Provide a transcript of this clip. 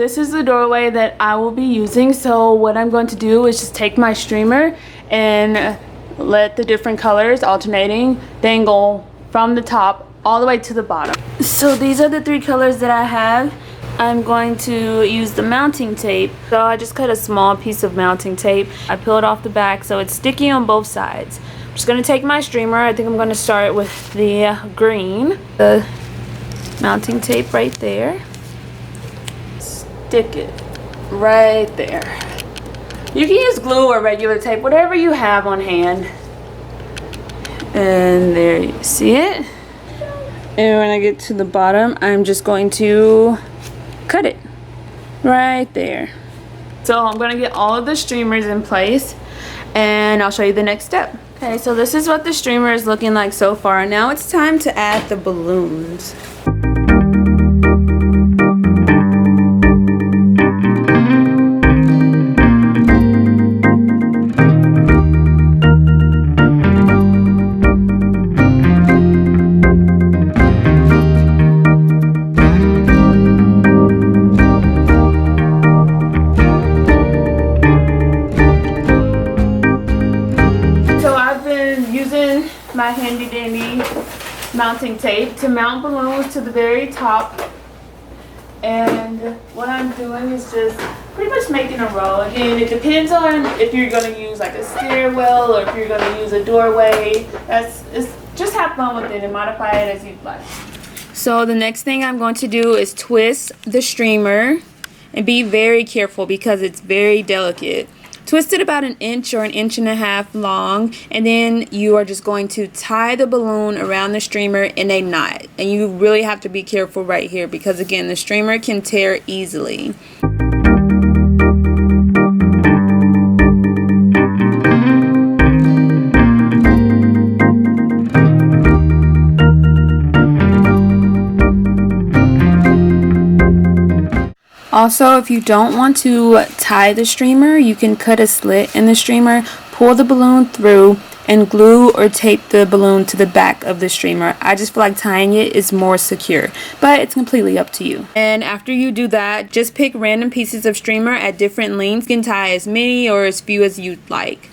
this is the doorway that I will be using. So what I'm going to do is just take my streamer and let the different colors alternating dangle from the top all the way to the bottom. So these are the 3 colors that I have. I'm going to use the mounting tape. So I just cut a small piece of mounting tape. I peeled off the back so it's sticky on both sides. I'm just going to take my streamer. I think I'm going to start with the green. The mounting tape right there. Stick it right there. You can use glue or regular tape, whatever you have on hand. And there you see it. And when I get to the bottom, I'm just going to cut it right there. So I'm going to get all of the streamers in place and I'll show you the next step. Okay, so this is what the streamer is looking like so far. Now it's time to add the balloons. My handy dandy mounting tape to mount balloons to the very top, and what I'm doing is just pretty much making a row. Again, it depends on if you're going to use like a stairwell or if you're going to use a doorway. Just have fun with it and modify it as you'd like. So the next thing I'm going to do is twist the streamer, and be very careful because it's very delicate. Twist it about 1 inch or 1.5 inches long, and then you are just going to tie the balloon around the streamer in a knot. And you really have to be careful right here because again, the streamer can tear easily. Also, if you don't want to tie the streamer, you can cut a slit in the streamer, pull the balloon through, and glue or tape the balloon to the back of the streamer. I just feel like tying it is more secure, but it's completely up to you. And after you do that, just pick random pieces of streamer at different lengths. You can tie as many or as few as you'd like.